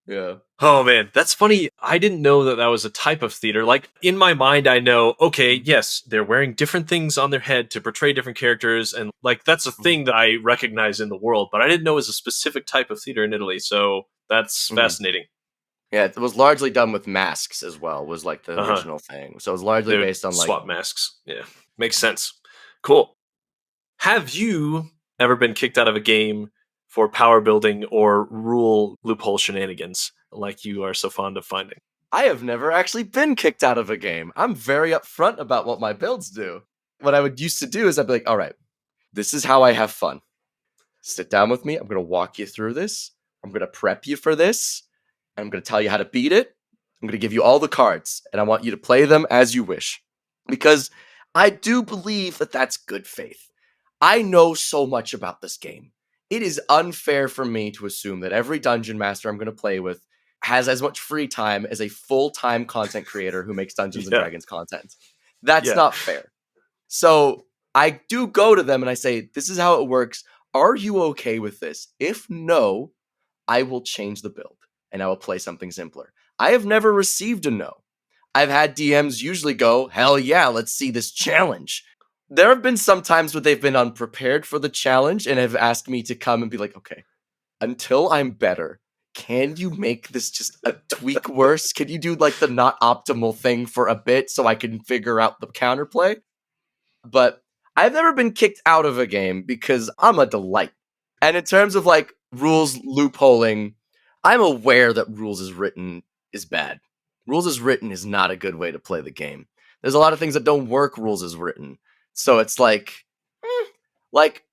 Yeah. Oh man, that's funny. I didn't know that was a type of theater. Like in my mind, I know, okay, yes, they're wearing different things on their head to portray different characters. And like, that's a thing that I recognize in the world, but I didn't know it was a specific type of theater in Italy. So that's fascinating. Yeah, it was largely done with masks as well, was like the original thing. So it was largely based on like swap masks. Yeah. Makes sense. Cool. Have you ever been kicked out of a game for power building or rule loophole shenanigans like you are so fond of finding? I have never actually been kicked out of a game. I'm very upfront about what my builds do. What I would used to do is I'd be like, all right, this is how I have fun. Sit down with me. I'm going to walk you through this. I'm going to prep you for this. I'm going to tell you how to beat it. I'm going to give you all the cards, and I want you to play them as you wish. Because I do believe that that's good faith. I know so much about this game. It is unfair for me to assume that every dungeon master I'm going to play with has as much free time as a full-time content creator who makes Dungeons and Dragons content. That's not fair. So I do go to them and I say, this is how it works. Are you okay with this? If no, I will change the build and I will play something simpler. I have never received a no. I've had DMs usually go, hell yeah, let's see this challenge. There have been some times where they've been unprepared for the challenge and have asked me to come and be like, okay, until I'm better, can you make this just a tweak worse? Can you do like the not optimal thing for a bit so I can figure out the counterplay? But I've never been kicked out of a game because I'm a delight. And in terms of like rules loopholing, I'm aware that rules as written is bad. Rules as written is not a good way to play the game. There's a lot of things that don't work rules as written. So it's like,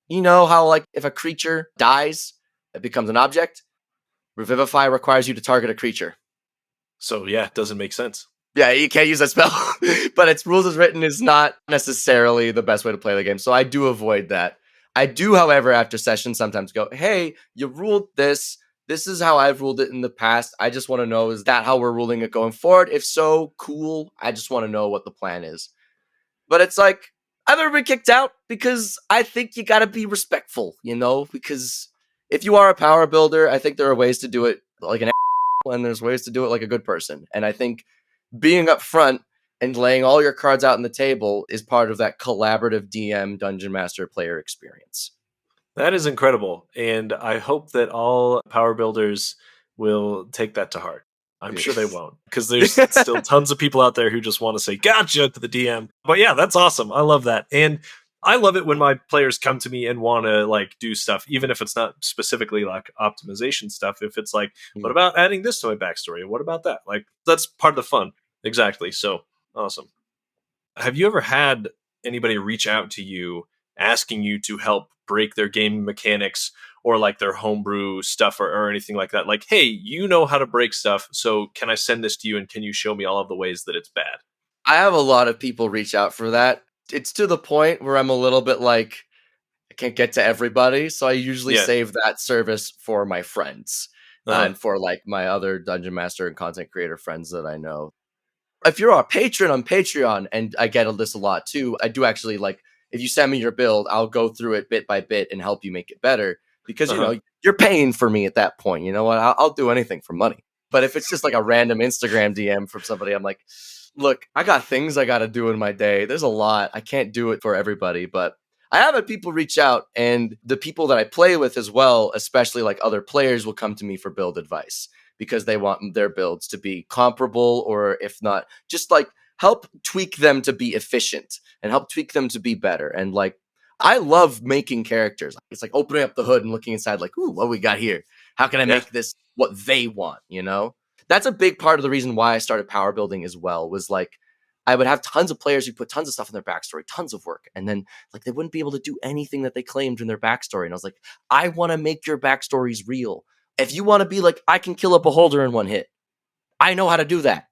you know how like if a creature dies, it becomes an object? Revivify requires you to target a creature. So yeah, it doesn't make sense. Yeah, you can't use that spell. But its rules as written is not necessarily the best way to play the game. So I do avoid that. I do, however, after sessions sometimes go, hey, you ruled this. This is how I've ruled it in the past. I just want to know, is that how we're ruling it going forward? If so, cool. I just want to know what the plan is. But it's like, I've never been kicked out because I think you got to be respectful, you know? Because if you are a power builder, I think there are ways to do it like an and there's ways to do it like a good person. And I think being up front and laying all your cards out on the table is part of that collaborative DM Dungeon Master player experience. That is incredible. And I hope that all power builders will take that to heart. I'm sure they won't, because there's still tons of people out there who just want to say gotcha to the DM. But yeah, that's awesome. I love that. And I love it when my players come to me and want to like do stuff, even if it's not specifically like optimization stuff. If it's like, what about adding this to my backstory? What about that? Like, that's part of the fun. Exactly. So awesome. Have you ever had anybody reach out to you asking you to help break their game mechanics or like their homebrew stuff or anything like that? Like, hey, you know how to break stuff, so can I send this to you and can you show me all of the ways that it's bad? I have a lot of people reach out for that. It's to the point where I'm a little bit like, I can't get to everybody, so I usually save that service for my friends and for like my other Dungeon Master and content creator friends that I know. If you're a patron on Patreon, and I get this a lot too, I do actually like, if you send me your build, I'll go through it bit by bit and help you make it better because, you know, you're paying for me at that point. You know what? I'll do anything for money. But if it's just like a random Instagram DM from somebody, I'm like, look, I got things I got to do in my day. There's a lot. I can't do it for everybody, but I have had people reach out, and the people that I play with as well, especially like other players, will come to me for build advice because they want their builds to be comparable, or if not, just like help tweak them to be efficient and help tweak them to be better. And like, I love making characters. It's like opening up the hood and looking inside like, ooh, what we got here? How can I make this what they want, you know? That's a big part of the reason why I started power building as well, was like, I would have tons of players who put tons of stuff in their backstory, tons of work. And then like they wouldn't be able to do anything that they claimed in their backstory. And I was like, I want to make your backstories real. If you want to be like, I can kill a beholder in one hit, I know how to do that.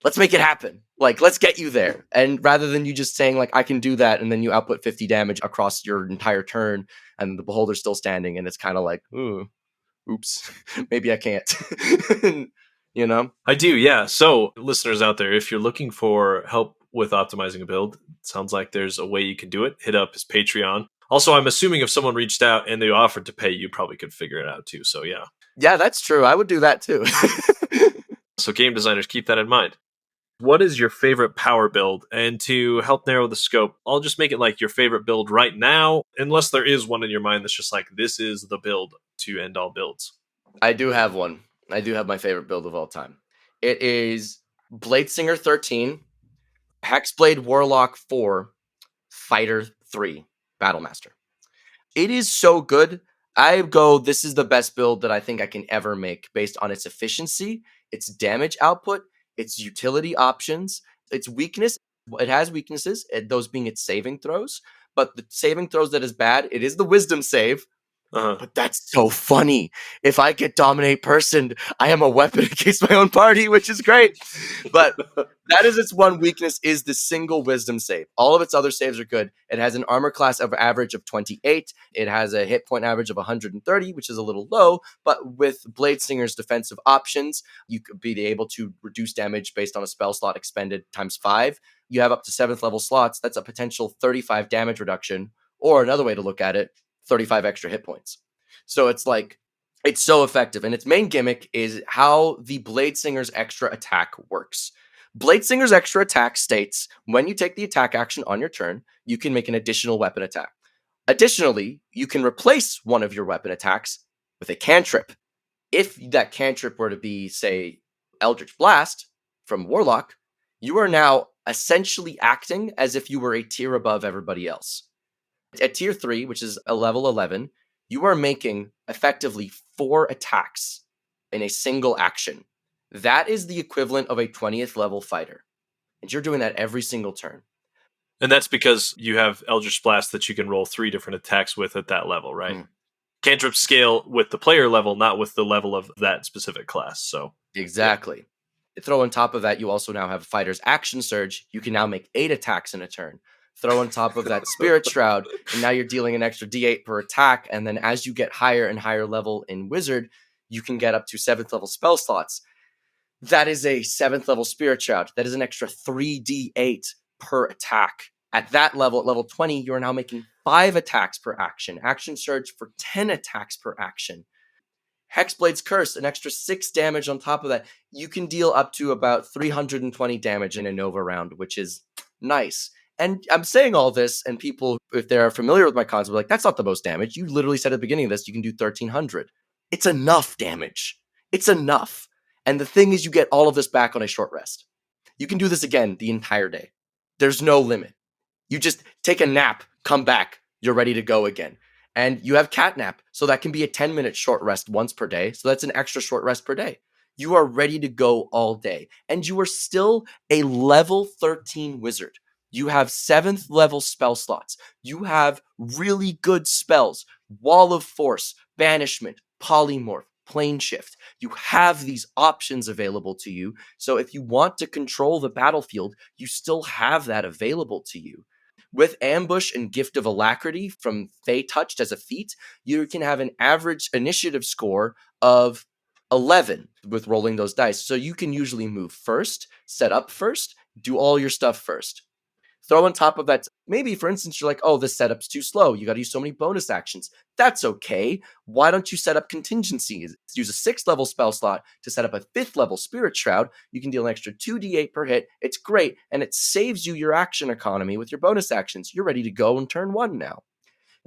Let's make it happen. Like, let's get you there. And rather than you just saying like, I can do that, and then you output 50 damage across your entire turn and the beholder's still standing. And it's kind of like, ooh, oops, maybe I can't. You know? I do, yeah. So listeners out there, if you're looking for help with optimizing a build, it sounds like there's a way you can do it. Hit up his Patreon. Also, I'm assuming if someone reached out and they offered to pay, you probably could figure it out too. So yeah. Yeah, that's true. I would do that too. So game designers, keep that in mind. What is your favorite power build? And to help narrow the scope, I'll just make it like your favorite build right now, unless there is one in your mind that's just like, this is the build to end all builds. I do have one. I do have my favorite build of all time. It is Bladesinger 13, Hexblade Warlock 4, Fighter 3, Battlemaster. It is so good. I go, this is the best build that I think I can ever make based on its efficiency, its damage output, its utility options, its weakness. It has weaknesses, those being its saving throws. But the saving throws that is bad, it is the wisdom save. But that's so funny. If I get dominate person, I am a weapon against my own party, which is great. But that is its one weakness, is the single wisdom save. All of its other saves are good. It has an armor class of average of 28. It has a hit point average of 130, which is a little low. But with Bladesinger's defensive options, you could be able to reduce damage based on a spell slot expended times 5. You have up to 7th level slots. That's a potential 35 damage reduction. Or another way to look at it, 35 extra hit points. So it's like, it's so effective. And its main gimmick is how the Bladesinger's extra attack works. Bladesinger's extra attack states, when you take the attack action on your turn, you can make an additional weapon attack. Additionally, you can replace one of your weapon attacks with a cantrip. If that cantrip were to be, say, Eldritch Blast from Warlock, you are now essentially acting as if you were a tier above everybody else. At tier 3, which is a level 11, you are making effectively 4 attacks in a single action. That is the equivalent of a 20th level fighter. And you're doing that every single turn. And that's because you have Eldritch Blast that you can roll 3 different attacks with at that level, right? Cantrips scale with the player level, not with the level of that specific class. So exactly. Yeah. Throw on top of that, you also now have Fighter's Action Surge. You can now make 8 attacks in a turn. Throw on top of that Spirit Shroud, and now you're dealing an extra D8 per attack. And then as you get higher and higher level in Wizard, you can get up to 7th level spell slots. That is a 7th level Spirit Shroud. That is an extra 3d8 per attack. At that level, at level 20, you're now making 5 attacks per action. Action Surge for 10 attacks per action. Hexblade's Curse, an extra 6 damage on top of that. You can deal up to about 320 damage in a Nova round, which is nice. And I'm saying all this, and people, if they're familiar with my concept, are like, that's not the most damage. You literally said at the beginning of this, you can do 1,300. It's enough damage. It's enough. And the thing is, you get all of this back on a short rest. You can do this again the entire day. There's no limit. You just take a nap, come back, you're ready to go again. And you have cat nap, so that can be a 10-minute short rest once per day. So that's an extra short rest per day. You are ready to go all day. And you are still a level 13 wizard. You have 7th level spell slots. You have really good spells. Wall of Force, Banishment, Polymorph, Plane Shift. You have these options available to you. So if you want to control the battlefield, you still have that available to you. With Ambush and Gift of Alacrity from Fey Touched as a feat, you can have an average initiative score of 11 with rolling those dice. So you can usually move first, set up first, do all your stuff first. Throw on top of that, maybe, for instance, you're like, oh, this setup's too slow. You got to use so many bonus actions. That's okay. Why don't you set up contingencies? Use a 6th level spell slot to set up a 5th level Spirit Shroud. You can deal an extra 2d8 per hit. It's great, and it saves you your action economy with your bonus actions. You're ready to go in turn 1 now.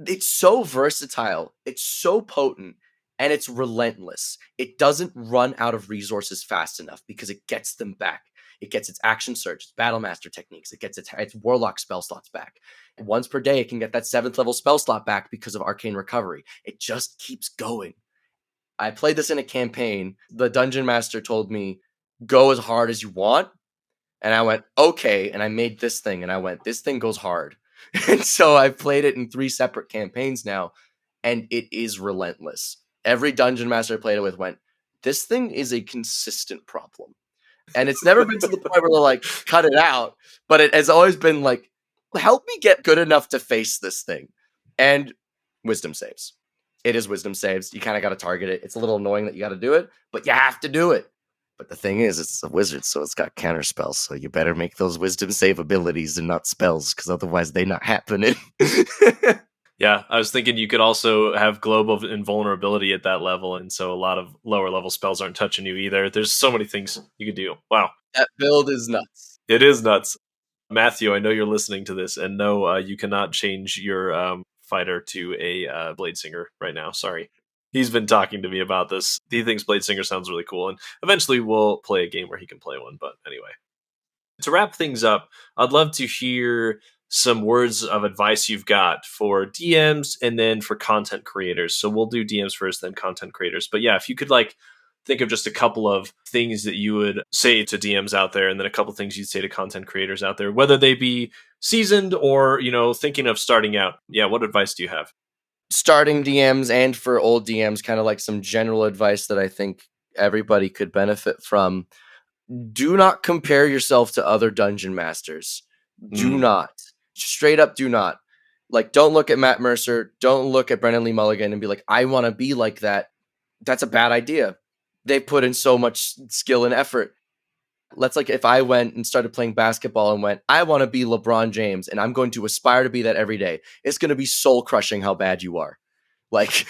It's so versatile. It's so potent. And it's relentless. It doesn't run out of resources fast enough because it gets them back. It gets its Action Surge, its Battlemaster techniques. It gets its Warlock spell slots back. Once per day, it can get that 7th level spell slot back because of Arcane Recovery. It just keeps going. I played this in a campaign. The Dungeon Master told me, go as hard as you want. And I went, okay. And I made this thing. And I went, this thing goes hard. And so I've played it in 3 separate campaigns now. And it is relentless. Every Dungeon Master I played it with went, this thing is a consistent problem. And it's never been to the point where they're like, cut it out. But it has always been like, help me get good enough to face this thing. And wisdom saves. It is wisdom saves. You kind of got to target it. It's a little annoying that you got to do it, but you have to do it. But the thing is, it's a wizard, so it's got counter spells. So you better make those wisdom save abilities and not spells, because otherwise they're not happening. Yeah, I was thinking you could also have Globe of Invulnerability at that level, and so a lot of lower level spells aren't touching you either. There's so many things you could do. Wow. That build is nuts. It is nuts. Matthew, I know you're listening to this, and no, you cannot change your fighter to a Bladesinger right now. Sorry. He's been talking to me about this. He thinks Bladesinger sounds really cool, and eventually we'll play a game where he can play one, but anyway. To wrap things up, I'd love to hear some words of advice you've got for DMs and then for content creators. So we'll do DMs first, then content creators. But yeah, if you could think of just a couple of things that you would say to DMs out there, and then a couple of things you'd say to content creators out there, whether they be seasoned or, thinking of starting out. Yeah, what advice do you have? starting DMs and for old DMs, kind of like some general advice that I think everybody could benefit from. Do not compare yourself to other dungeon masters. Do not. Straight up do not. Like, don't look at Matt Mercer. Don't look at Brendan Lee Mulligan and be like, I want to be like that. That's a bad idea. They put in so much skill and effort. Let's like if I went and started playing basketball and went, I want to be LeBron James and I'm going to aspire to be that every day. It's going to be soul crushing how bad you are. Like,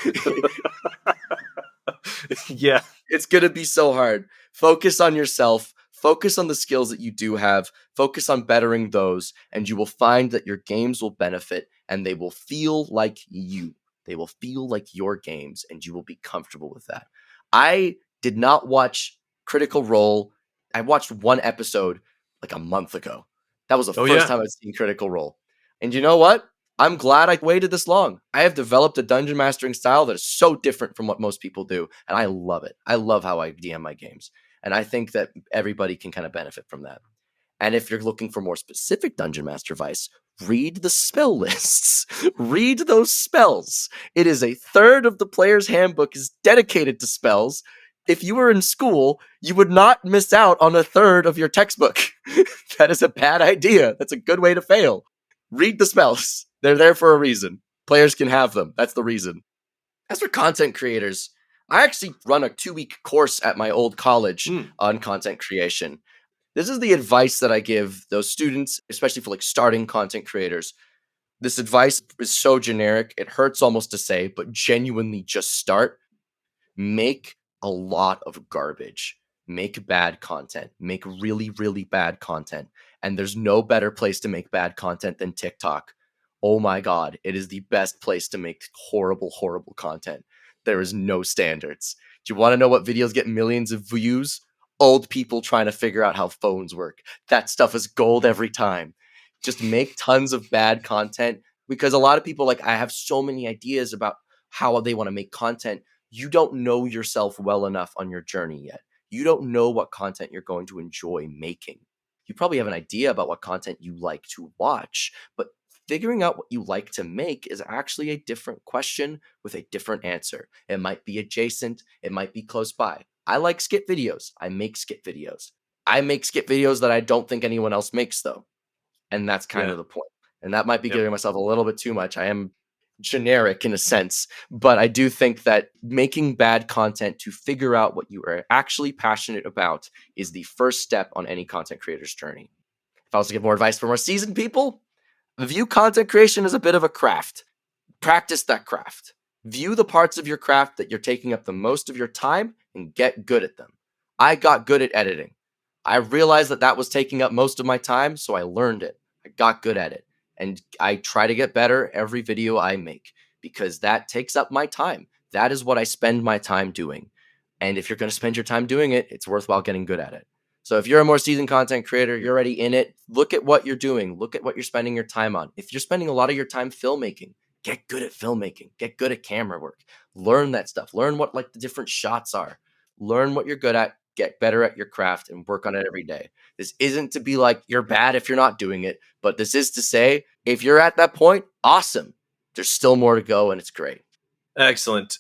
yeah, it's going to be so hard. Focus on yourself. Focus on the skills that you do have. Focus on bettering those, and you will find that your games will benefit and they will feel like you. They will feel like your games, and you will be comfortable with that. I did not watch Critical Role. I watched one episode like a month ago. That was the first time I've seen Critical Role. And you know what? I'm glad I waited this long. I have developed a dungeon mastering style that is so different from what most people do, and I love it. I love how I DM my games. And I think that everybody can kind of benefit from that. And if you're looking for more specific Dungeon Master advice, read the spell lists. Read those spells. It is a third of the player's handbook is dedicated to spells. If you were in school, you would not miss out on a third of your textbook. That is a bad idea. That's a good way to fail. Read the spells. They're there for a reason. Players can have them. That's the reason. As for content creators, I actually run a 2-week course at my old college on content creation. This is the advice that I give those students, especially for like starting content creators. This advice is so generic, it hurts almost to say, but genuinely just start. Make a lot of garbage. Make bad content. Make really, really bad content. And there's no better place to make bad content than TikTok. Oh my God, it is the best place to make horrible, horrible content. There is no standards. Do you want to know what videos get millions of views? Old people trying to figure out how phones work. That stuff is gold every time. Just make tons of bad content, because a lot of people, like, I have so many ideas about how they want to make content. You don't know yourself well enough on your journey yet. You don't know what content you're going to enjoy making. You probably have an idea about what content you like to watch, but figuring out what you like to make is actually a different question with a different answer. It might be adjacent. It might be close by. I like skit videos. I make skit videos. I make skit videos that I don't think anyone else makes, though. And that's kind of the point. And that might be giving myself a little bit too much. I am generic in a sense, but I do think that making bad content to figure out what you are actually passionate about is the first step on any content creator's journey. If I was to give more advice for more seasoned people, view content creation as a bit of a craft. Practice that craft. View the parts of your craft that you're taking up the most of your time and get good at them. I got good at editing. I realized that that was taking up most of my time, so I learned it. I got good at it. And I try to get better every video I make, because that takes up my time. That is what I spend my time doing. And if you're going to spend your time doing it, it's worthwhile getting good at it. So if you're a more seasoned content creator, you're already in it, look at what you're doing. Look at what you're spending your time on. If you're spending a lot of your time filmmaking, get good at filmmaking. Get good at camera work. Learn that stuff. Learn what like the different shots are. Learn what you're good at. Get better at your craft and work on it every day. This isn't to be like you're bad if you're not doing it, but this is to say if you're at that point, awesome. There's still more to go, and it's great. Excellent.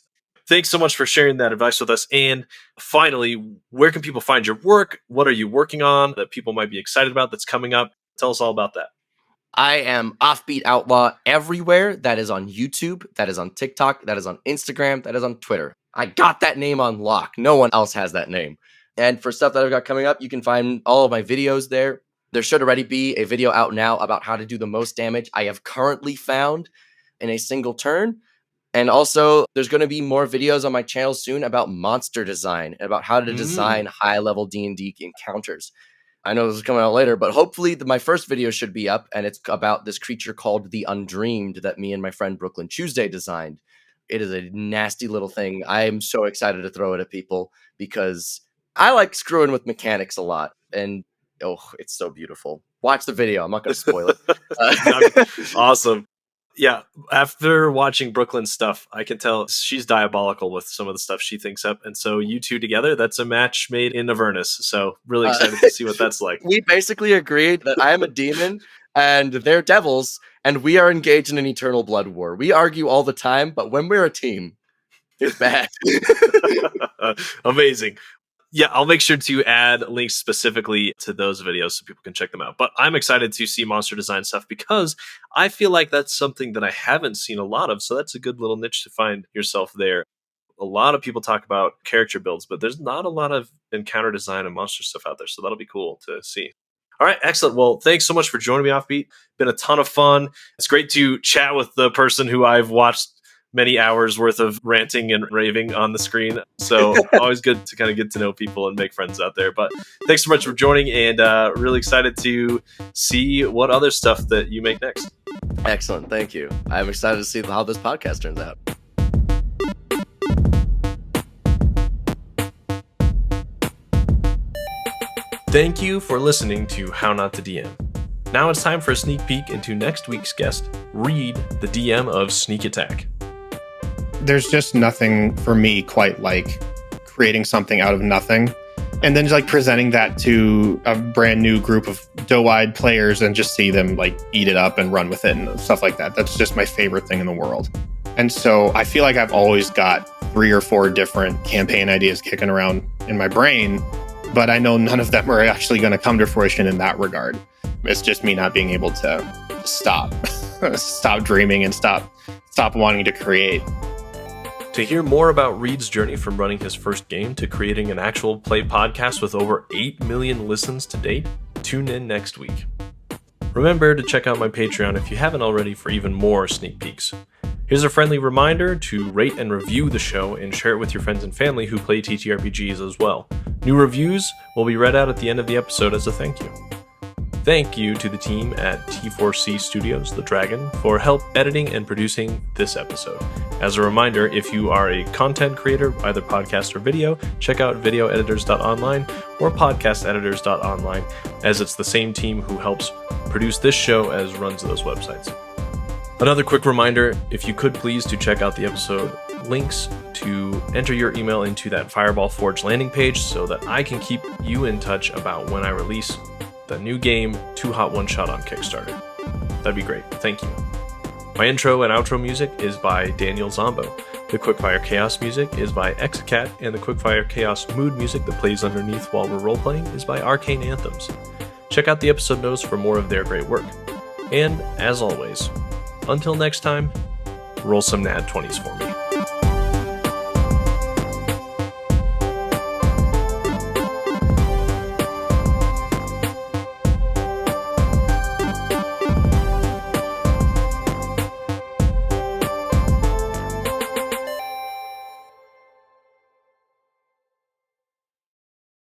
Thanks so much for sharing that advice with us. And finally, where can people find your work? What are you working on that people might be excited about that's coming up? Tell us all about that. I am Offbeat Outlaw everywhere. That is on YouTube. That is on TikTok. That is on Instagram. That is on Twitter. I got that name on lock. No one else has that name. And for stuff that I've got coming up, you can find all of my videos there. There should already be a video out now about how to do the most damage I have currently found in a single turn. And also, there's going to be more videos on my channel soon about monster design and about how to design high-level D&D encounters. I know this is coming out later, but hopefully my first video should be up, and it's about this creature called the Undreamed that me and my friend Brooklyn Tuesday designed. It is a nasty little thing. I am so excited to throw it at people because I like screwing with mechanics a lot, and it's so beautiful. Watch the video. I'm not going to spoil it. Awesome. Yeah, after watching Brooklyn's stuff, I can tell she's diabolical with some of the stuff she thinks up. And so you two together, that's a match made in Avernus. So really excited to see what that's like. We basically agreed that I am a demon and they're devils, and we are engaged in an eternal blood war. We argue all the time, but when we're a team, it's bad. Amazing. Yeah, I'll make sure to add links specifically to those videos so people can check them out. But I'm excited to see monster design stuff because I feel like that's something that I haven't seen a lot of. So that's a good little niche to find yourself there. A lot of people talk about character builds, but there's not a lot of encounter design and monster stuff out there. So that'll be cool to see. All right, excellent. Well, thanks so much for joining me, Offbeat. Been a ton of fun. It's great to chat with the person who I've watched many hours worth of ranting and raving on the screen. So always good to kind of get to know people and make friends out there. But thanks so much for joining, and really excited to see what other stuff that you make next. Excellent. Thank you. I'm excited to see how this podcast turns out. Thank you for listening to How Not to DM. Now it's time for a sneak peek into next week's guest, Reed, the DM of Sneak Attack. There's just nothing for me quite like creating something out of nothing and then just like presenting that to a brand new group of doe-eyed players and just see them like eat it up and run with it and stuff like that. That's just my favorite thing in the world. And so I feel like I've always got 3 or 4 different campaign ideas kicking around in my brain, but I know none of them are actually going to come to fruition in that regard. It's just me not being able to stop dreaming and stop wanting to create. To hear more about Reed's journey from running his first game to creating an actual play podcast with over 8 million listens to date, tune in next week. Remember to check out my Patreon if you haven't already for even more sneak peeks. Here's a friendly reminder to rate and review the show and share it with your friends and family who play TTRPGs as well. New reviews will be read out at the end of the episode as a thank you. Thank you to the team at T4C Studios, The Dragon, for help editing and producing this episode. As a reminder, if you are a content creator, either podcast or video, check out Videoeditors.online or Podcasteditors.online, as it's the same team who helps produce this show as runs those websites. Another quick reminder, if you could please to check out the episode links to enter your email into that Fireball Forge landing page so that I can keep you in touch about when I release the new game, Too Hot One Shot on Kickstarter. That'd be great. Thank you. My intro and outro music is by Danijel Zambo. The Quickfire Chaos music is by Exacat, and the Quickfire Chaos mood music that plays underneath while we're roleplaying is by Arcane Anthems. Check out the episode notes for more of their great work. And, as always, until next time, roll some nat 20s for me.